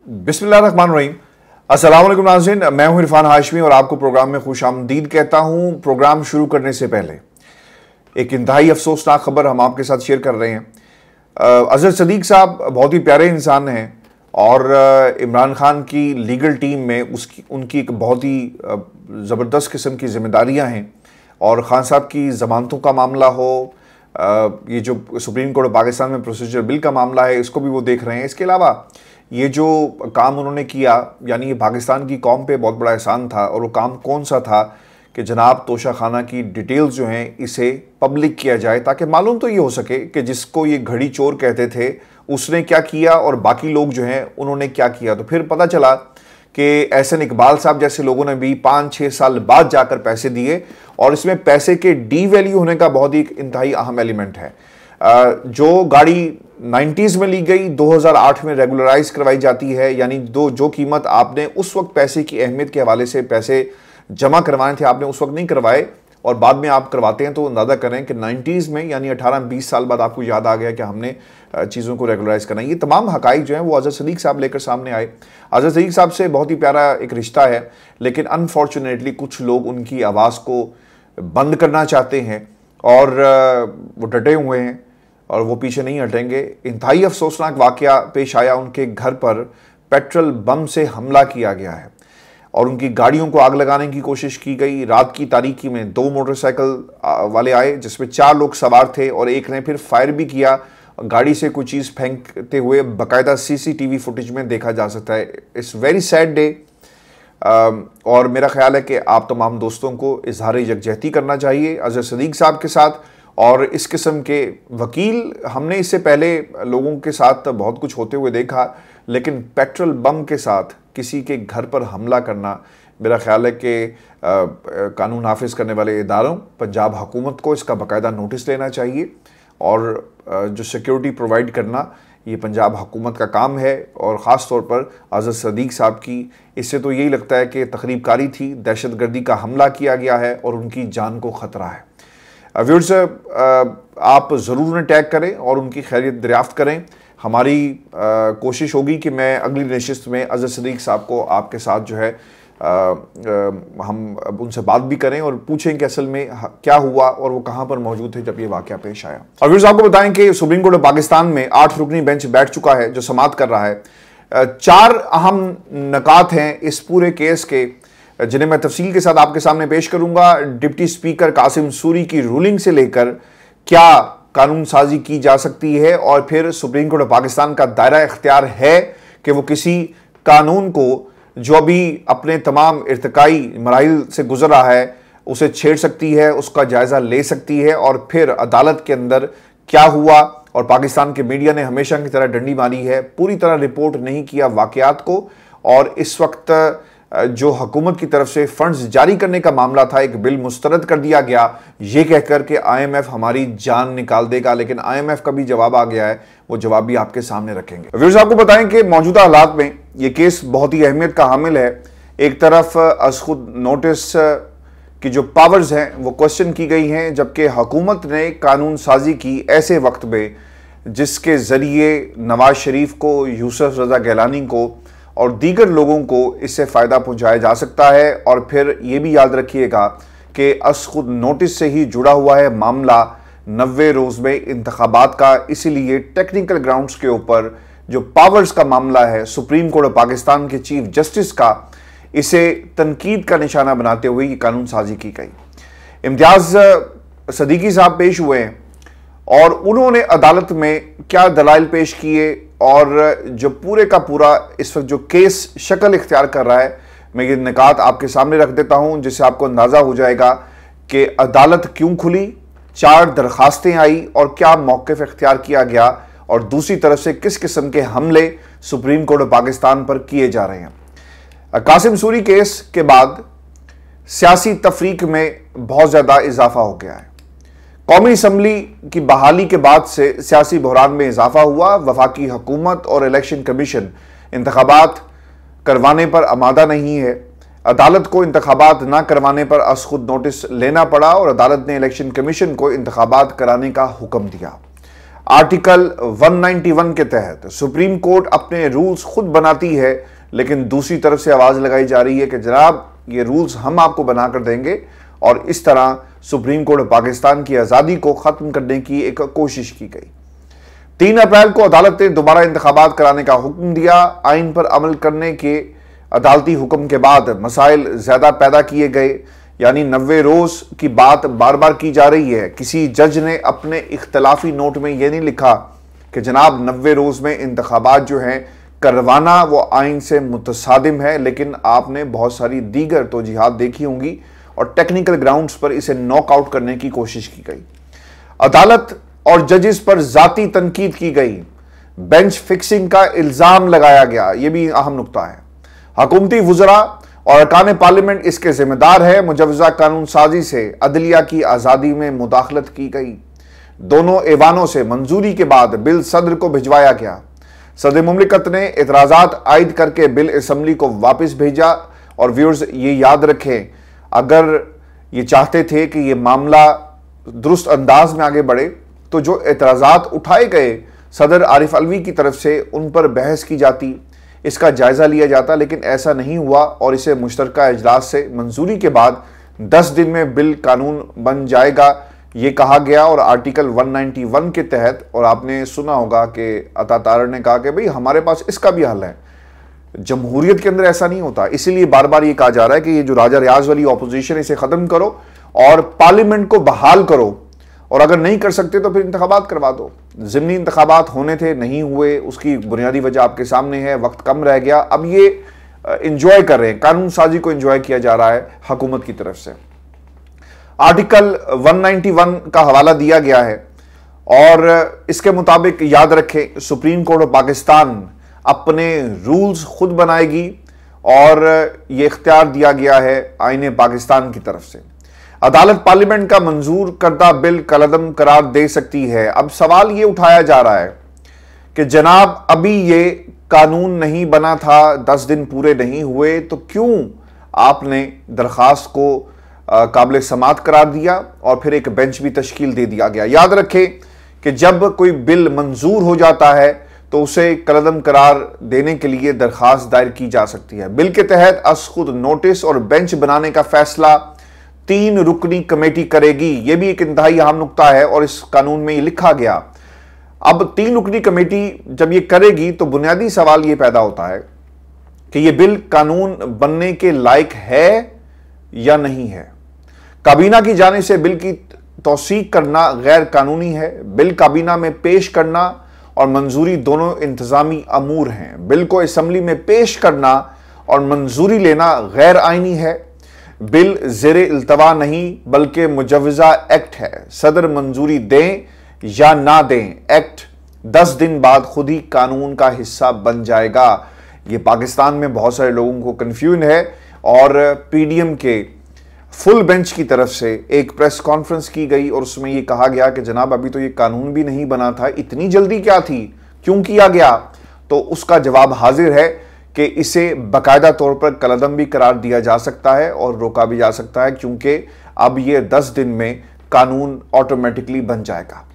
बिस्मिल्लाहिर्रहमानिर्रहीम। अस्सलाम वालेकुम नाज़रीन, मैं हूं इरफान हाशमी और आपको प्रोग्राम में खुशामदीद कहता हूं। प्रोग्राम शुरू करने से पहले एक इंतहाई अफसोसनाक खबर हम आपके साथ शेयर कर रहे हैं। अजहर सदीक साहब बहुत ही प्यारे इंसान हैं और इमरान खान की लीगल टीम में उनकी एक बहुत ही ज़बरदस्त किस्म की जिम्मेदारियां हैं। और खान साहब की ज़मानतों का मामला हो, ये जो सुप्रीम कोर्ट ऑफ पाकिस्तान में प्रोसीजर बिल का मामला है, इसको भी वो देख रहे हैं। इसके अलावा ये जो काम उन्होंने किया, यानी ये पाकिस्तान की कौम पे बहुत बड़ा एहसान था। और वो काम कौन सा था कि जनाब तोशा खाना की डिटेल्स जो हैं इसे पब्लिक किया जाए, ताकि मालूम तो ये हो सके कि जिसको ये घड़ी चोर कहते थे उसने क्या किया और बाकी लोग जो हैं उन्होंने क्या किया। तो फिर पता चला कि एहसन इकबाल साहब जैसे लोगों ने भी 5-6 साल बाद जाकर पैसे दिए, और इसमें पैसे के डी वैल्यू होने का बहुत ही इंतहाई अहम एलिमेंट है। जो गाड़ी 90s में ली गई 2008 में रेगुलराइज करवाई जाती है, यानी जो कीमत आपने उस वक्त पैसे की अहमियत के हवाले से पैसे जमा करवाने थे आपने उस वक्त नहीं करवाए और बाद में आप करवाते हैं, तो अंदाजा करें कि 90s में यानी 18-20 साल बाद आपको याद आ गया कि हमने चीज़ों को रेगुलराइज करना है। ये तमाम हकाइक जो हैं वो अजहर सदीक साहब लेकर सामने आए। अजहर सदीक साहब से बहुत ही प्यारा एक रिश्ता है, लेकिन अनफॉर्चुनेटली कुछ लोग उनकी आवाज़ को बंद करना चाहते हैं और वो डटे हुए हैं और वो पीछे नहीं हटेंगे। इंतहाई अफसोसनाक वाकया पेश आया, उनके घर पर पेट्रोल बम से हमला किया गया है और उनकी गाड़ियों को आग लगाने की कोशिश की गई। रात की तारीकी में 2 मोटरसाइकिल वाले आए जिसमें 4 लोग सवार थे और एक ने फिर फायर भी किया। गाड़ी से कोई चीज़ फेंकते हुए बाकायदा CCTV फुटेज में देखा जा सकता है। It's very sad day. और मेरा ख्याल है कि आप तमाम दोस्तों को इजहार यकजहती करना चाहिए अजहर सदीक साहब के साथ। और इस किस्म के वकील हमने इससे पहले लोगों के साथ बहुत कुछ होते हुए देखा, लेकिन पेट्रोल बम के साथ किसी के घर पर हमला करना, मेरा ख्याल है कि कानून नाफिज करने वाले इदारों, पंजाब हुकूमत को इसका बाकायदा नोटिस लेना चाहिए। और जो सिक्योरिटी प्रोवाइड करना ये पंजाब हुकूमत का काम है, और ख़ास तौर पर अजहर सदीक साहब की इससे तो यही लगता है कि तकरीबकारी थी, दहशतगर्दी का हमला किया गया है और उनकी जान को ख़तरा है। व्यूअर्स, आप ज़रूर उन्हें टैग करें और उनकी खैरियत दरियाफ्त करें। हमारी कोशिश होगी कि मैं अगली नशिस्त में अजहर सदीक साहब को आपके साथ जो है हम उनसे बात भी करें और पूछें कि असल में क्या हुआ और वो कहाँ पर मौजूद थे जब ये वाक़या पेश आया। और व्यूअर्स, आपको बताएं कि सुप्रीम कोर्ट ऑफ पाकिस्तान में 8 रुकनी बेंच बैठ चुका है जो समाअत कर रहा है। 4 अहम नकात हैं इस पूरे केस के, जिन्हें मैं तफसील के साथ आपके सामने पेश करूंगा। डिप्टी स्पीकर कासिम सूरी की रूलिंग से लेकर क्या कानून साजी की जा सकती है, और फिर सुप्रीम कोर्ट ऑफ पाकिस्तान का दायरा इख्तियार है कि वो किसी कानून को जो अभी अपने तमाम इर्तिकाई मराहिल से गुजर रहा है उसे छेड़ सकती है, उसका जायज़ा ले सकती है। और फिर अदालत के अंदर क्या हुआ, और पाकिस्तान के मीडिया ने हमेशा की तरह डंडी मारी है, पूरी तरह रिपोर्ट नहीं किया वाक़यात को। और इस वक्त जो हुकूमत की तरफ से फंड्स जारी करने का मामला था, एक बिल मुस्तरद कर दिया गया ये कहकर के IMF हमारी जान निकाल देगा, लेकिन IMF का भी जवाब आ गया है, वो जवाब भी आपके सामने रखेंगे। व्यूअर्स, आपको बताएं कि मौजूदा हालात में ये केस बहुत ही अहमियत का हामिल है। एक तरफ अज खुद नोटिस की जो पावर्स हैं वो क्वेश्चन की गई हैं, जबकि हुकूमत ने कानून साजी की ऐसे वक्त में जिसके ज़रिए नवाज शरीफ को, यूसुफ रज़ा गिलानी को और दीगर लोगों को इससे फ़ायदा पहुंचाया जा सकता है। और फिर ये भी याद रखिएगा कि अस खुद नोटिस से ही जुड़ा हुआ है मामला 90 रोज़ में इंतखाबात का, इसीलिए टेक्निकल ग्राउंड्स के ऊपर जो पावर्स का मामला है सुप्रीम कोर्ट ऑफ पाकिस्तान के चीफ जस्टिस का, इसे तनकीद का निशाना बनाते हुए ये कानून साजी की गई। इम्तियाज़ सदीकी साहब पेश हुए हैं और उन्होंने अदालत में क्या दलाइल पेश किए, और जो पूरे का पूरा इस वक्त जो केस शक्ल इख्तियार कर रहा है, मैं ये निकात आपके सामने रख देता हूं जिससे आपको अंदाज़ा हो जाएगा कि अदालत क्यों खुली, 4 दरखास्तें आई और क्या मौक़िफ़ इख्तियार किया गया, और दूसरी तरफ से किस किस्म के हमले सुप्रीम कोर्ट ऑफ पाकिस्तान पर किए जा रहे हैं। कासिम सूरी केस के बाद सियासी तफरीक में बहुत ज़्यादा इजाफा हो गया है। कौमी असम्बली की बहाली के बाद से सियासी बहरान में इजाफा हुआ। वफाकी हुकूमत और इलेक्शन कमीशन इंतखाबात करवाने पर आमादा नहीं है। अदालत को इंतखाबात ना करवाने पर अस खुद नोटिस लेना पड़ा और अदालत ने इलेक्शन कमीशन को इंतखाबात कराने का हुक्म दिया। आर्टिकल 191 के तहत सुप्रीम कोर्ट अपने रूल्स खुद बनाती है, लेकिन दूसरी तरफ से आवाज लगाई जा रही है कि जनाब ये रूल्स हम आपको बनाकर देंगे, और इस तरह सुप्रीम कोर्ट पाकिस्तान की आजादी को खत्म करने की एक कोशिश की गई। 3 अप्रैल को अदालत ने दोबारा इंतखाबात कराने का हुक्म दिया। आइन पर अमल करने के अदालती हुक्म के बाद मसाइल ज्यादा पैदा किए गए, यानी 90 रोज की बात बार बार की जा रही है। किसी जज ने अपने इख्तलाफी नोट में यह नहीं लिखा कि जनाब 90 रोज में इंतखाबात जो हैं करवाना वो आइन से मुतसादिम है, लेकिन आपने बहुत सारी दीगर तौजीहात देखी होंगी और टेक्निकल ग्राउंड्स पर इसे नॉकआउट करने की कोशिश की गई। अदालत और जजेस पर जाती तनकीद की गई, बेंच फिक्सिंग का इल्जाम लगाया गया, यह भी अहम नुक्ता है। हुकूमती वुज़रा और अरकान पार्लियामेंट इसके जिम्मेदार है। मुजवजा कानून साजी से अदलिया की आज़ादी में मुदाखलत की गई। दोनों ऐवानों से मंजूरी के बाद बिल सदर को भिजवाया गया। सदर मुमलिकत ने एतराज़ात आयद करके बिल असम्बली को वापस भेजा। और व्यूअर्स ये याद रखें, अगर ये चाहते थे कि ये मामला दुरुस्त अंदाज में आगे बढ़े तो जो एतराज़ात उठाए गए सदर आरिफ अलवी की तरफ से उन पर बहस की जाती, इसका जायजा लिया जाता, लेकिन ऐसा नहीं हुआ और इसे मुश्तरका इजलास से मंजूरी के बाद 10 दिन में बिल कानून बन जाएगा, ये कहा गया। और आर्टिकल 191 के तहत, और आपने सुना होगा कि अता तारड़ ने कहा कि भाई हमारे पास इसका भी हल है। जमहूरियत के अंदर ऐसा नहीं होता, इसीलिए बार बार ये कहा जा रहा है कि ये जो राजा रियाज वाली ऑपोजिशन इसे खत्म करो और पार्लियामेंट को बहाल करो, और अगर नहीं कर सकते तो फिर इंतखाबात करवा दो। ज़िमनी इंतखाबात होने थे, नहीं हुए, उसकी बुनियादी वजह आपके सामने है, वक्त कम रह गया। अब ये इंजॉय कर रहे हैं, कानून साजी को इंजॉय किया जा रहा है हुकूमत की तरफ से। आर्टिकल 191 का हवाला दिया गया है और इसके मुताबिक याद रखें, सुप्रीम कोर्ट ऑफ पाकिस्तान अपने रूल्स खुद बनाएगी और ये इख्तियार दिया गया है आईने पाकिस्तान की तरफ से। अदालत पार्लियामेंट का मंजूर करदा बिल कलअदम करार दे सकती है। अब सवाल ये उठाया जा रहा है कि जनाब अभी ये कानून नहीं बना था, 10 दिन पूरे नहीं हुए, तो क्यों आपने दरखास्त को काबिल समात करार दिया और फिर एक बेंच भी तश्कील दे दिया गया। याद रखें कि जब कोई बिल मंजूर हो जाता है तो उसे कलअदम करार देने के लिए दरखास्त दायर की जा सकती है। बिल के तहत अस खुद नोटिस और बेंच बनाने का फैसला 3 रुकनी कमेटी करेगी। यह भी एक इंतहाई अहम नुक्ता है और इस कानून में ये लिखा गया। अब 3 रुकनी कमेटी जब ये करेगी तो बुनियादी सवाल ये पैदा होता है कि ये बिल कानून बनने के लायक है या नहीं है। काबीना की जानिब से बिल की तौसीक करना गैर कानूनी है। बिल काबीना में पेश करना और मंजूरी दोनों इंतजामी अमूर हैं। बिल को असम्बली में पेश करना और मंजूरी लेना गैर आईनी है। बिल ज़ेरे इल्तवा नहीं बल्कि मुजवजा एक्ट है। सदर मंजूरी दें या ना दें, एक्ट 10 दिन बाद खुद ही कानून का हिस्सा बन जाएगा। ये पाकिस्तान में बहुत सारे लोगों को कंफ्यूजन है और पीडीएम के फुल बेंच की तरफ से एक प्रेस कॉन्फ्रेंस की गई और उसमें यह कहा गया कि जनाब अभी तो ये कानून भी नहीं बना था, इतनी जल्दी क्या थी, क्यों किया गया? तो उसका जवाब हाजिर है कि इसे बाकायदा तौर पर कलअदम भी करार दिया जा सकता है और रोका भी जा सकता है, क्योंकि अब ये 10 दिन में कानून ऑटोमेटिकली बन जाएगा।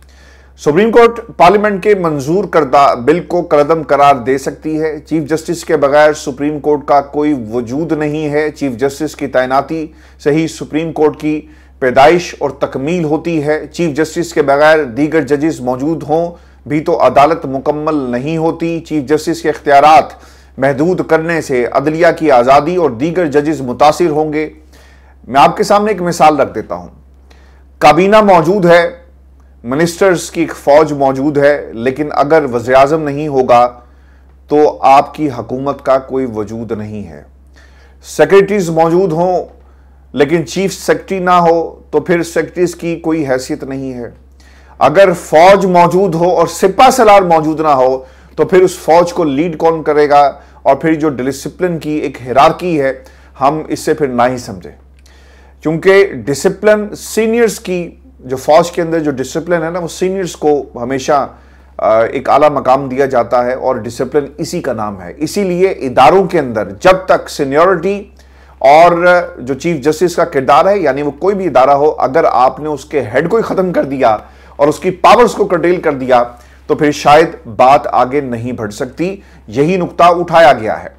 सुप्रीम कोर्ट पार्लियामेंट के मंजूर करदा बिल को कलअदम करार दे सकती है। चीफ जस्टिस के बगैर सुप्रीम कोर्ट का कोई वजूद नहीं है। चीफ जस्टिस की तैनाती से ही सुप्रीम कोर्ट की पैदाइश और तकमील होती है। चीफ जस्टिस के बगैर दीगर जजेस मौजूद हों भी तो अदालत मुकम्मल नहीं होती। चीफ जस्टिस के इख्तियारात महदूद करने से अदलिया की आज़ादी और दीगर जजेस मुतासिर होंगे। मैं आपके सामने एक मिसाल रख देता हूं। काबीना मौजूद है, मिनिस्टर्स की एक फौज मौजूद है, लेकिन अगर वज़ीर आज़म नहीं होगा तो आपकी हुकूमत का कोई वजूद नहीं है। सेक्रेटरीज मौजूद हों लेकिन चीफ सेक्रेटरी ना हो तो फिर सेक्रेटरीज की कोई हैसियत नहीं है। अगर फौज मौजूद हो और सिपा सलार मौजूद ना हो तो फिर उस फौज को लीड कौन करेगा? और फिर जो डिसिप्लिन की एक हिरार्की है, हम इससे फिर ना ही समझे, क्योंकि डिसिप्लिन सीनियर्स की, जो फौज के अंदर जो डिसिप्लिन है ना, वो सीनियर्स को हमेशा एक आला मकाम दिया जाता है और डिसिप्लिन इसी का नाम है। इसीलिए इदारों के अंदर जब तक सीनियरिटी और जो चीफ जस्टिस का किरदार है, यानी वो कोई भी इदारा हो, अगर आपने उसके हेड को ही खत्म कर दिया और उसकी पावर्स को कर्टेल कर दिया तो फिर शायद बात आगे नहीं बढ़ सकती। यही नुक्ता उठाया गया है।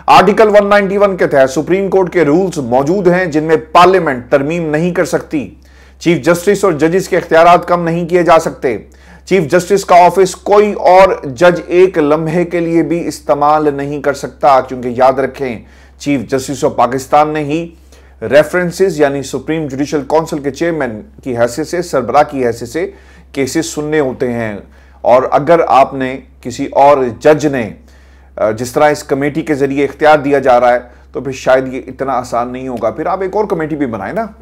आर्टिकल 191 के तहत सुप्रीम कोर्ट के रूल्स मौजूद हैं जिनमें पार्लियामेंट तरमीम नहीं कर सकती। चीफ जस्टिस और जजेस के इख्तियारात कम नहीं किए जा सकते। चीफ जस्टिस का ऑफिस कोई और जज एक लम्हे के लिए भी इस्तेमाल नहीं कर सकता, क्योंकि याद रखें चीफ जस्टिस ऑफ पाकिस्तान ने ही रेफरेंसेस यानी सुप्रीम जुडिशल काउंसिल के चेयरमैन की हैसियत से, सरबराह की हैसियत से केसेस सुनने होते हैं। और अगर आपने किसी और जज ने जिस तरह इस कमेटी के जरिए इख्तियार दिया जा रहा है, तो फिर शायद ये इतना आसान नहीं होगा। फिर आप एक और कमेटी भी बनाए ना,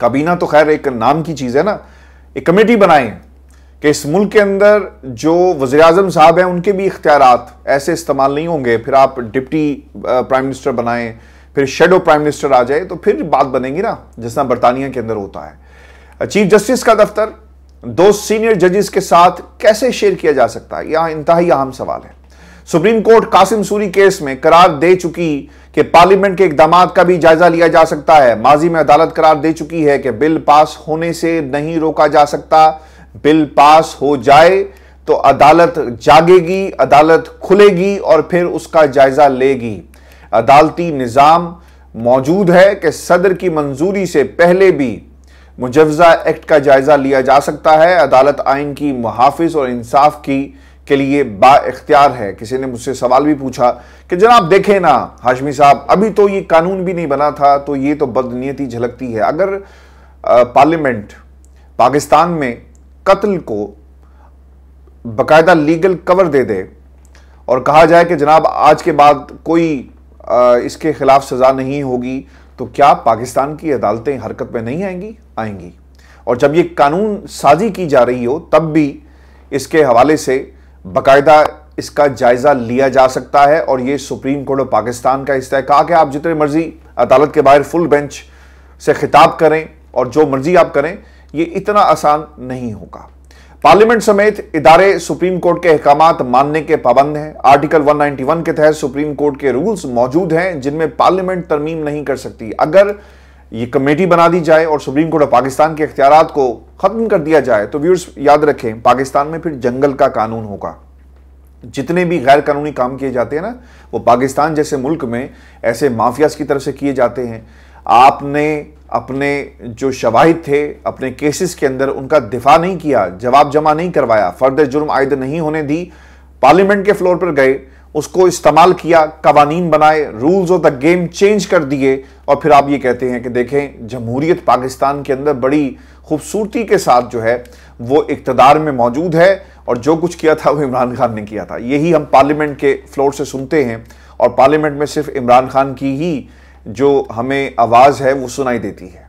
काबीना तो खैर एक नाम की चीज है ना, एक कमेटी बनाएं कि इस मुल्क के अंदर जो वज़ीर आज़म साहब हैं उनके भी इख्तियारात ऐसे इस्तेमाल नहीं होंगे। फिर आप डिप्टी प्राइम मिनिस्टर बनाएं, फिर शेडो प्राइम मिनिस्टर आ जाए, तो फिर बात बनेगी ना, जिस तरह बरतानिया के अंदर होता है। चीफ जस्टिस का दफ्तर 2 सीनियर जजेस के साथ कैसे शेयर किया जा सकता है, यह इंतहाई अहम सवाल है। Supreme Court Qasim Suri case में करार दे चुकी कि पार्लियामेंट के इकदामात का भी जायजा लिया जा सकता है। माजी में अदालत करार दे चुकी है कि बिल पास होने से नहीं रोका जा सकता। बिल पास हो जाए तो अदालत जागेगी, अदालत खुलेगी और फिर उसका जायजा लेगी। अदालती निजाम मौजूद है कि सदर की मंजूरी से पहले भी मुजव्वजा एक्ट का जायजा लिया जा सकता है। अदालत आइन की मुहाफिज और इंसाफ की के लिए बाइख्तियार है। किसी ने मुझसे सवाल भी पूछा कि जनाब देखें ना हाशमी साहब, अभी तो ये कानून भी नहीं बना था, तो ये तो बदनीयती झलकती है। अगर पार्लियामेंट पाकिस्तान में कत्ल को बकायदा लीगल कवर दे दे और कहा जाए कि जनाब आज के बाद कोई इसके खिलाफ सजा नहीं होगी, तो क्या पाकिस्तान की अदालतें हरकत में नहीं आएंगी? आएंगी। और जब ये कानून साजी की जा रही हो तब भी इसके हवाले से बाकायदा इसका जायजा लिया जा सकता है। और ये सुप्रीम कोर्ट ऑफ पाकिस्तान का इस्तेहकाक है। आप जितने मर्जी अदालत के बाहर फुल बेंच से खिताब करें और जो मर्जी आप करें, ये इतना आसान नहीं होगा। पार्लियामेंट समेत इदारे सुप्रीम कोर्ट के अहकामात मानने के पाबंद हैं। आर्टिकल 191 के तहत सुप्रीम कोर्ट के रूल्स मौजूद हैं जिनमें पार्लियामेंट तरमीम नहीं कर सकती। अगर ये कमेटी बना दी जाए और सुप्रीम कोर्ट ऑफ पाकिस्तान के इख्तियारात को खत्म कर दिया जाए, तो व्यूअर्स याद रखें पाकिस्तान में फिर जंगल का कानून होगा। जितने भी गैर कानूनी काम किए जाते हैं ना, वो पाकिस्तान जैसे मुल्क में ऐसे माफियाज की तरफ से किए जाते हैं। आपने अपने जो शवाहिद थे अपने केसेस के अंदर उनका दिफा नहीं किया, जवाब जमा नहीं करवाया, फर्दर जुर्म आयद नहीं होने दी, पार्लियामेंट के फ्लोर पर गए, उसको इस्तेमाल किया, कवानीन बनाए, rules of the game change कर दिए, और फिर आप ये कहते हैं कि देखें जमहूरियत पाकिस्तान के अंदर बड़ी खूबसूरती के साथ जो है वो इक़्तिदार में मौजूद है और जो कुछ किया था वो इमरान खान ने किया था। यही हम पार्लियामेंट के फ्लोर से सुनते हैं और पार्लियामेंट में सिर्फ इमरान खान की ही जो हमें आवाज़ है वो सुनाई देती है।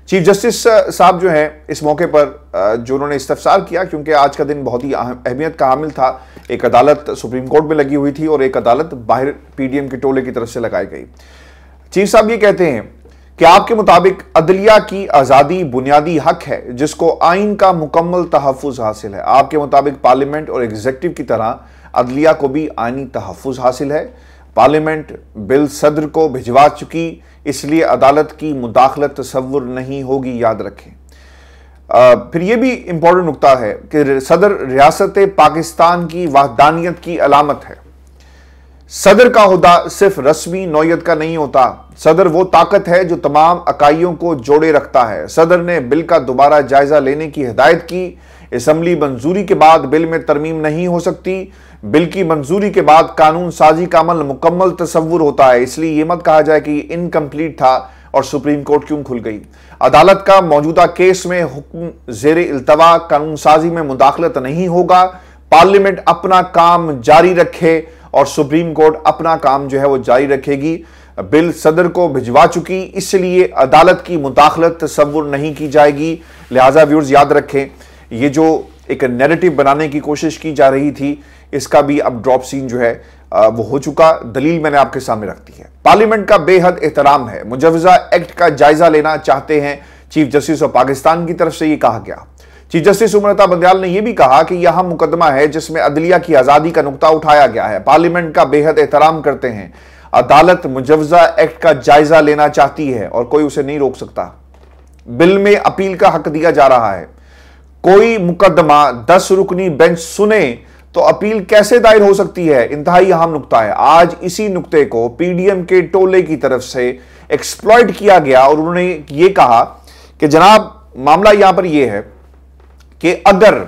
चीफ जस्टिस साहब जो हैं इस मौके पर जो उन्होंने इस्तफसार किया, क्योंकि आज का दिन बहुत ही अहमियत का हामिल था। एक अदालत सुप्रीम कोर्ट में लगी हुई थी और एक अदालत बाहर पीडीएम के टोले की तरफ से लगाई गई। चीफ साहब ये कहते हैं कि आपके मुताबिक अदलिया की आज़ादी बुनियादी हक है जिसको आइन का मुकम्मल तहफ़्फ़ुज़ हासिल है। आपके मुताबिक पार्लियामेंट और एग्जीक्यूटिव की तरह अदलिया को भी आइनी तहफ़्फ़ुज़ हासिल है। पार्लियामेंट बिल सदर को भिजवा चुकी, इसलिए अदालत की मुदाखलत तसव्वुर नहीं होगी, याद रखें। फिर यह भी इंपॉर्टेंट नुकता है कि सदर रियासत पाकिस्तान की वहदानियत की अलामत है। सदर का हुदा सिर्फ रस्मी नौयत का नहीं होता। सदर वो ताकत है जो तमाम अकाइयों को जोड़े रखता है। सदर ने बिल का दोबारा जायजा लेने की हिदायत की। असम्बली मंजूरी के बाद बिल में तरमीम नहीं हो सकती। बिल की मंजूरी के बाद कानून साजी का अमल मुकम्मल तसव्वुर होता है। इसलिए यह मत कहा जाए कि इनकम्प्लीट था और सुप्रीम कोर्ट क्यों खुल गई। अदालत का मौजूदा केस में हुक्म जेर इल्तवा कानून साजी में मुदाखलत नहीं होगा। पार्लियामेंट अपना काम जारी रखे और सुप्रीम कोर्ट अपना काम जो है वो जारी रखेगी। बिल सदर को भिजवा चुकी, इसलिए अदालत की मुदाखलत तसव्वुर नहीं की जाएगी। लिहाजा व्यूअर्स याद रखें, ये जो एक नैरेटिव बनाने की कोशिश की जा रही थी, इसका भी अब ड्रॉप सीन जो है वो हो चुका। दलील मैंने आपके सामने रख दी है। पार्लियामेंट का बेहद एहतराम है। मुजव्वजा एक्ट का जायजा लेना चाहते हैं चीफ जस्टिस ऑफ पाकिस्तान की तरफ से ये कहा गया। चीफ जस्टिस उमर अता बंदयाल ने यह भी कहा कि यह अहम मुकदमा है जिसमें अदलिया की आजादी का नुकता उठाया गया है। पार्लियामेंट का बेहद एहतराम करते हैं। अदालत मुजव्वजा एक्ट का जायजा लेना चाहती है और कोई उसे नहीं रोक सकता। बिल में अपील का हक दिया जा रहा है। कोई मुकदमा 10 रुकनी बेंच सुने तो अपील कैसे दायर हो सकती है, इंतहाई अहम नुक्ता है। आज इसी नुक्ते को पीडीएम के टोले की तरफ से एक्सप्लॉइट किया गया और उन्होंने ये कहा कि जनाब मामला यहां पर यह है कि अगर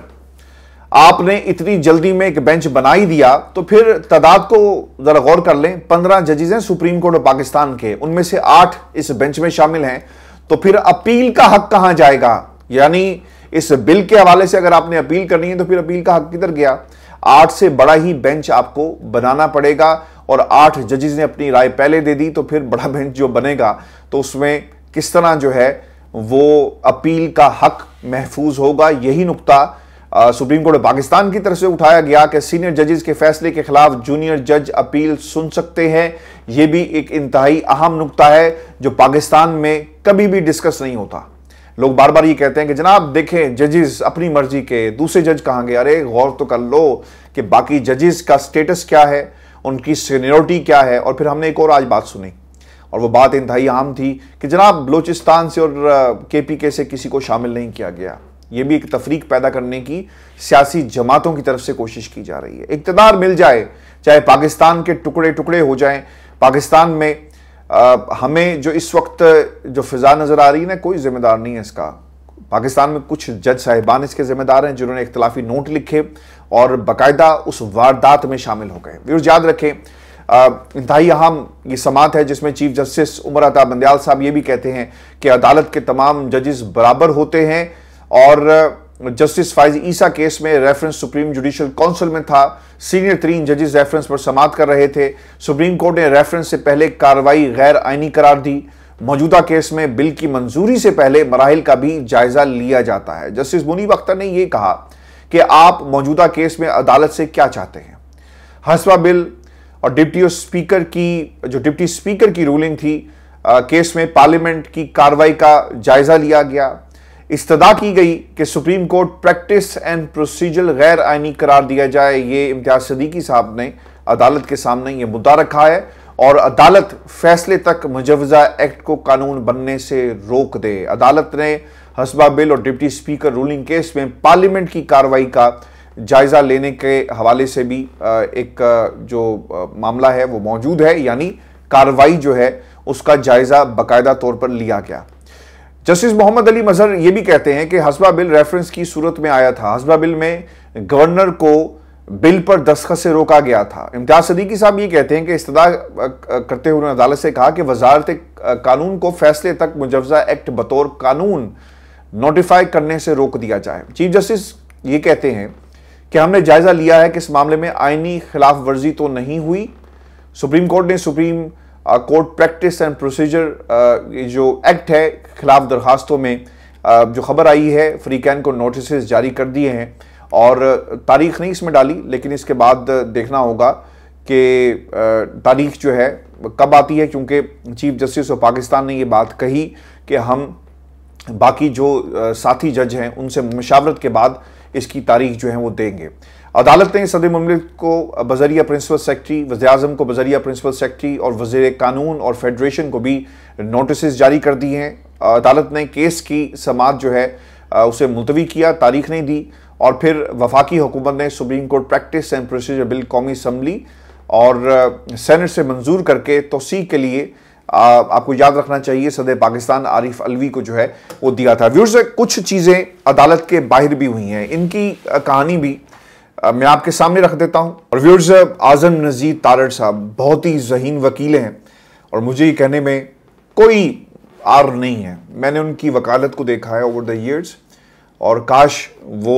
आपने इतनी जल्दी में एक बेंच बना ही दिया तो फिर तादाद को जरा गौर कर लें। 15 जजेस हैं सुप्रीम कोर्ट ऑफ पाकिस्तान के, उनमें से 8 इस बेंच में शामिल हैं, तो फिर अपील का हक कहां जाएगा? यानी इस बिल के हवाले से अगर आपने अपील करनी है तो फिर अपील का हक किधर गया? 8 से बड़ा ही बेंच आपको बनाना पड़ेगा और 8 जजेस ने अपनी राय पहले दे दी, तो फिर बड़ा बेंच जो बनेगा तो उसमें किस तरह जो है वो अपील का हक महफूज होगा। यही नुक्ता सुप्रीम कोर्ट ऑफ पाकिस्तान की तरफ से उठाया गया कि सीनियर जजेस के फैसले के खिलाफ जूनियर जज अपील सुन सकते हैं। यह भी एक इंतहाई अहम नुक्ता है जो पाकिस्तान में कभी भी डिस्कस नहीं होता। लोग बार बार ये कहते हैं कि जनाब देखें जजेस अपनी मर्जी के, दूसरे जज कहां गए? अरे गौर तो कर लो कि बाकी जजेस का स्टेटस क्या है, उनकी सीनियरिटी क्या है। और फिर हमने एक और आज बात सुनी और वो बात इंतहाई अहम थी कि जनाब बलोचिस्तान से और केपीके से किसी को शामिल नहीं किया गया। ये भी एक तफरीक पैदा करने की सियासी जमातों की तरफ से कोशिश की जा रही है। इक़्तिदार मिल जाए, चाहे पाकिस्तान के टुकड़े टुकड़े हो जाएं, पाकिस्तान में हमें जो इस वक्त जो फिजा नजर आ रही है ना, कोई जिम्मेदार नहीं है इसका। पाकिस्तान में कुछ जज साहिबान इसके जिम्मेदार हैं जिन्होंने इख्तिलाफी नोट लिखे और बाकायदा उस वारदात में शामिल हो गए। व्यूअर्स याद रखें, इंतहाई अहम ये समात है जिसमें चीफ जस्टिस उमर अता बंदयाल साहब ये भी कहते हैं कि अदालत के तमाम जजेस बराबर होते हैं और जस्टिस फाइज ईसा केस में रेफरेंस सुप्रीम जुडिशल काउंसिल में था। सीनियर 3 जजेस रेफरेंस पर समात कर रहे थे। सुप्रीम कोर्ट ने रेफरेंस से पहले कार्रवाई गैर आईनी करार दी। मौजूदा केस में बिल की मंजूरी से पहले मराहिल का भी जायजा लिया जाता है। जस्टिस मुनीब अख्तर ने यह कहा कि आप मौजूदा केस में अदालत से क्या चाहते हैं। हस्बा बिल और डिप्टी स्पीकर की रूलिंग थी, केस में पार्लियामेंट की कार्रवाई का जायजा लिया गया। इस्तदा की गई कि supreme court practice and procedure गैर आईनी करार दिया जाए। ये इम्तियाज सदीकी साहब ने अदालत के सामने ये मुद्दा रखा है और अदालत फैसले तक मुजवजा एक्ट को कानून बनने से रोक दे। अदालत ने हस्बा बिल और डिप्टी स्पीकर रूलिंग केस में पार्लियामेंट की कार्रवाई का जायजा लेने के हवाले से भी एक जो मामला है वो मौजूद है, यानी कार्रवाई जो है उसका जायजा बाकायदा तौर पर लिया गया। जस्टिस मोहम्मद अली मजहर ये भी कहते हैं कि हस्बा बिल रेफरेंस की सूरत में आया था। हस्बा बिल में गवर्नर को बिल पर दस्तखत से रोका गया था। इम्तियाज सदीकी साहब ये कहते हैं कि इस्तदा करते हुए अदालत से कहा कि वजारत कानून को फैसले तक मुजवजा एक्ट बतौर कानून नोटिफाई करने से रोक दिया जाए। चीफ जस्टिस ये कहते हैं कि हमने जायजा लिया है कि इस मामले में आईनी खिलाफ वर्जी तो नहीं हुई। सुप्रीम कोर्ट ने supreme court practice and procedure जो एक्ट है खिलाफ दरखास्तों में जो खबर आई है फ्रीकैन को नोटिस जारी कर दिए हैं और तारीख नहीं इसमें डाली, लेकिन इसके बाद देखना होगा कि तारीख जो है कब आती है, क्योंकि चीफ जस्टिस ऑफ पाकिस्तान ने ये बात कही कि हम बाकी जो साथी जज हैं उनसे मशावरत के बाद इसकी तारीख जो है वो देंगे। अदालत ने सदर मुमलिक को बजरिया प्रिंसिपल सेक्रेटरी, वज़ीर-ए-आज़म को बजरिया प्रिंसिपल सेक्रेटरी और वज़ीर कानून और फेडरेशन को भी नोटिस जारी कर दिए हैं। अदालत ने केस की समाअत जो है उसे मुलतवी किया, तारीख नहीं दी और फिर वफाकी हुकूमत ने supreme court practice and procedure bill कौमी असम्बली और सेनेट से मंजूर करके तोसी के लिए आपको याद रखना चाहिए सदर पाकिस्तान आरिफ अलवी को जो है वो दिया था। व्यूअर्स, कुछ चीज़ें अदालत के बाहर भी हुई हैं, इनकी कहानी भी मैं आपके सामने रख देता हूं। और व्यूअर्स, आज़म नज़ीर तारड़ साहब बहुत ही ज़हीन वकील हैं और मुझे ये कहने में कोई आर नहीं है। मैंने उनकी वकालत को देखा है ओवर द ईयर्स और काश वो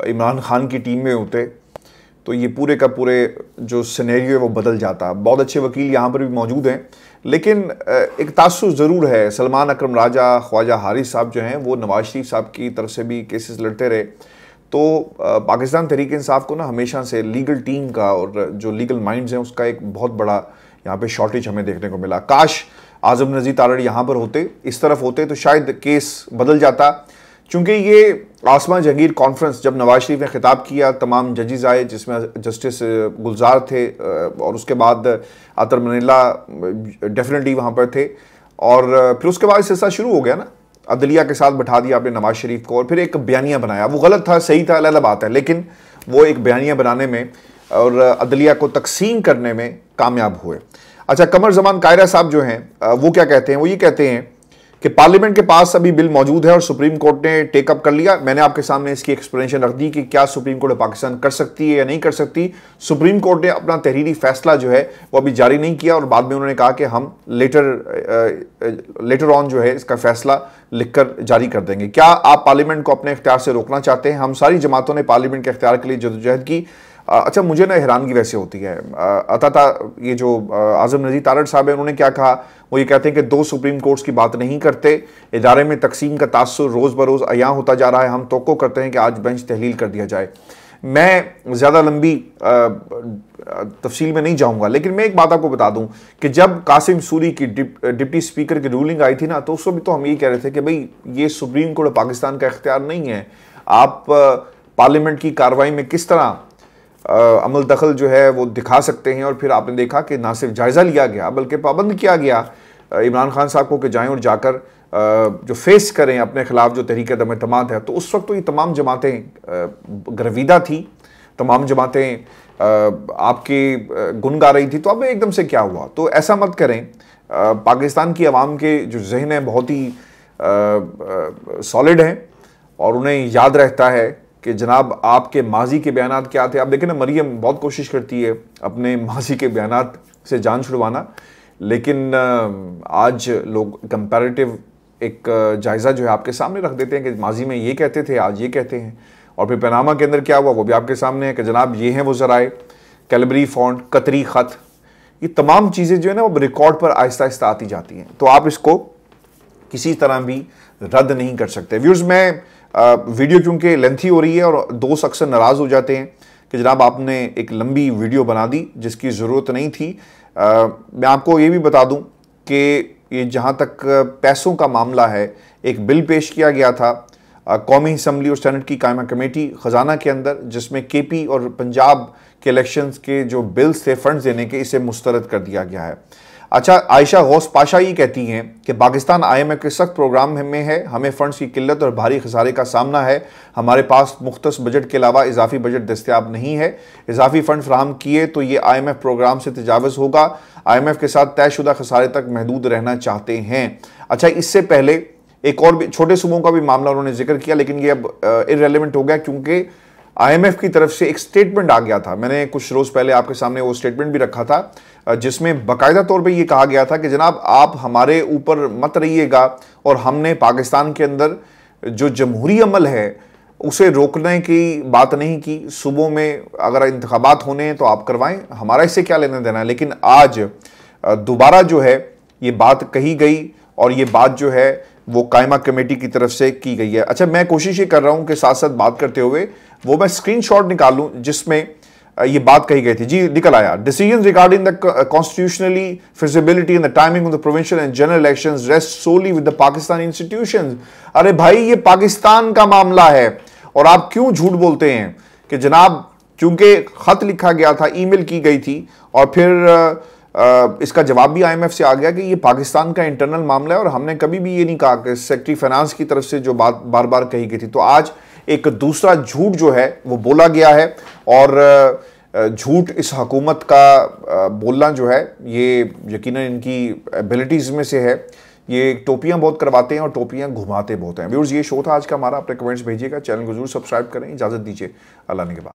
इमरान खान की टीम में होते तो ये पूरे का पूरे जो सिनेरियो है वो बदल जाता। बहुत अच्छे वकील यहाँ पर भी मौजूद हैं, लेकिन एक तासुस ज़रूर है। सलमान अकरम राजा, ख्वाजा हारिस साहब जो हैं वो नवाज शरीफ साहब की तरफ से भी केसेस लड़ते रहे। तो पाकिस्तान तहरीक इंसाफ को ना हमेशा से लीगल टीम का और जो लीगल माइंड्स हैं उसका एक बहुत बड़ा यहाँ पे शॉर्टेज हमें देखने को मिला। काश आज़म नज़ीर तारड़ यहाँ पर होते, इस तरफ होते तो शायद केस बदल जाता। चूँकि ये आसमा जहांगीर कॉन्फ्रेंस जब नवाज शरीफ ने खिताब किया, तमाम जजेस आए जिसमें जस्टिस गुलजार थे और उसके बाद अतर मनीला डेफिनेटली वहाँ पर थे और फिर उसके बाद सिलसिला शुरू हो गया ना। अदलिया के साथ बैठा दिया आपने नवाज शरीफ को और फिर एक बयानिया बनाया। वो गलत था, सही था, अलग बात है, लेकिन वो एक बयानिया बनाने में और अदलिया को तकसीम करने में कामयाब हुए। अच्छा, कमर जमान कायरा साहब जो हैं वो क्या कहते हैं? वो ये कहते हैं कि पार्लियामेंट के पास अभी बिल मौजूद है और सुप्रीम कोर्ट ने टेकअप कर लिया। मैंने आपके सामने इसकी एक्सप्लेनेशन रख दी कि क्या सुप्रीम कोर्ट पाकिस्तान कर सकती है या नहीं कर सकती। सुप्रीम कोर्ट ने अपना तहरीरी फैसला जो है वो अभी जारी नहीं किया और बाद में उन्होंने कहा कि हम लेटर ऑन जो है इसका फैसला लिखकर जारी कर देंगे। क्या आप पार्लियामेंट को अपने इख्तियार से रोकना चाहते हैं? हम सारी जमातों ने पार्लियामेंट के इख्तियार के लिए जदोजहद की। अच्छा, मुझे ना हैरानगी वैसे होती है, ये जो आज़म नज़ीर तारड़ साहब है उन्होंने क्या कहा? वो ये कहते हैं कि 2 सुप्रीम कोर्ट्स की बात नहीं करते, इदारे में तकसीम का तासुर रोज़ बरोज़ अयां होता जा रहा है, हम तवक्को करते हैं कि आज बेंच तहलील कर दिया जाए। मैं ज़्यादा लंबी तफसील में नहीं जाऊँगा, लेकिन मैं एक बात आपको बता दूँ कि जब कासिम सूरी की डिप्टी स्पीकर की रूलिंग आई थी ना, तो उस वक्त तो हम यही कह रहे थे कि भाई ये सुप्रीम कोर्ट पाकिस्तान का इख्तियार नहीं है, आप पार्लियामेंट की कार्रवाई में किस तरह अमल दखल जो है वो दिखा सकते हैं। और फिर आपने देखा कि ना सिर्फ जायज़ा लिया गया बल्कि पाबंद किया गया इमरान खान साहब को कि जाएं और जाकर जो फेस करें अपने खिलाफ जो तहरीक अदम एतमाद है। तो उस वक्त तो ये तमाम जमातें गर्विदा थी, तमाम जमातें आपकी गुन गा रही थी, तो अब एकदम से क्या हुआ? तो ऐसा मत करें। पाकिस्तान की आवाम के जो जहन है बहुत ही सॉलिड हैं और उन्हें याद रहता है कि जनाब आपके माजी के बयानात क्या थे। आप देखें ना, मरियम बहुत कोशिश करती है अपने माजी के बयानात से जान छुड़वाना, लेकिन आज लोग कंपैरेटिव एक जायज़ा जो है आपके सामने रख देते हैं कि माजी में ये कहते थे, आज ये कहते हैं। और फिर पनामा के अंदर क्या हुआ वो भी आपके सामने है कि जनाब ये हैं वो ज़राए, कैलबरी फॉन्ट, कतरी ख़त, ये तमाम चीज़ें जो है ना वो रिकॉर्ड पर आहिस्ता आहिस्ता आती जाती हैं। तो आप इसको किसी तरह भी रद्द नहीं कर सकते। व्यूअर्स, मैं वीडियो क्योंकि लेंथी हो रही है और दोस्त अक्सर नाराज़ हो जाते हैं कि जनाब आपने एक लंबी वीडियो बना दी जिसकी ज़रूरत नहीं थी। मैं आपको ये भी बता दूं कि ये जहां तक पैसों का मामला है, एक बिल पेश किया गया था कौमी असम्बली और सेनेट की कायमा कमेटी ख़जाना के अंदर, जिसमें केपी और पंजाब के इलेक्शंस के जो बिल्स थे फंड्स देने के, इसे मुस्तरद कर दिया गया है। अच्छा, आयशा गौस पाशा ये कहती हैं कि पाकिस्तान IMF के सख्त प्रोग्राम में है, हमें फंड्स की किल्लत और भारी खसारे का सामना है, हमारे पास मुख्तस बजट के अलावा इजाफी बजट दस्तियाब नहीं है, इजाफी फंड फ्राहम किए तो ये IMF प्रोग्राम से तजावज़ होगा, IMF के साथ तयशुदा खसारे तक महदूद रहना चाहते हैं। अच्छा, इससे पहले एक और भी छोटे सूबों का भी मामला उन्होंने जिक्र किया, लेकिन ये अब इररेलेवेंट हो गया क्योंकि IMF की तरफ से एक स्टेटमेंट आ गया था। मैंने कुछ रोज़ पहले आपके सामने वो स्टेटमेंट भी रखा था जिसमें बाकायदा तौर पे ये कहा गया था कि जनाब आप हमारे ऊपर मत रहिएगा और हमने पाकिस्तान के अंदर जो जमहूरी अमल है उसे रोकने की बात नहीं की। सूबों में अगर इंतखाबात होने हैं तो आप करवाएं, हमारा इससे क्या लेना देना है। लेकिन आज दोबारा जो है ये बात कही गई और ये बात जो है वो कायमा कमेटी की तरफ से की गई है। अच्छा, मैं कोशिश ये कर रहा हूं कि साथ साथ बात करते हुए वो मैं स्क्रीनशॉट निकालूं जिसमें ये बात कही गई थी। जी, निकल आया। Decision regarding the constitutionally feasibility and the timing of the provincial and general elections rest solely with the Pakistan institutions. अरे भाई, ये पाकिस्तान का मामला है और आप क्यों झूठ बोलते हैं कि जनाब क्योंकि खत लिखा गया था, ईमेल की गई थी और फिर इसका जवाब भी IMF से आ गया कि ये पाकिस्तान का इंटरनल मामला है और हमने कभी भी ये नहीं कहा कि सेक्रेटरी फाइनेंस की तरफ से जो बात बार बार कही गई थी। तो आज एक दूसरा झूठ जो है वो बोला गया है और झूठ इस हुकूमत का बोलना जो है ये यकीनन इनकी एबिलिटीज़ में से है। ये टोपियां बहुत करवाते हैं और टोपियां घुमाते बहुत हैं। व्यूअर्स, ये शो था आज का हमारा। अपने कमेंट्स भेजिएगा, चैनल को जरूर सब्सक्राइब करें। इजाज़त दीजिए, अल्लाह ने के बाद।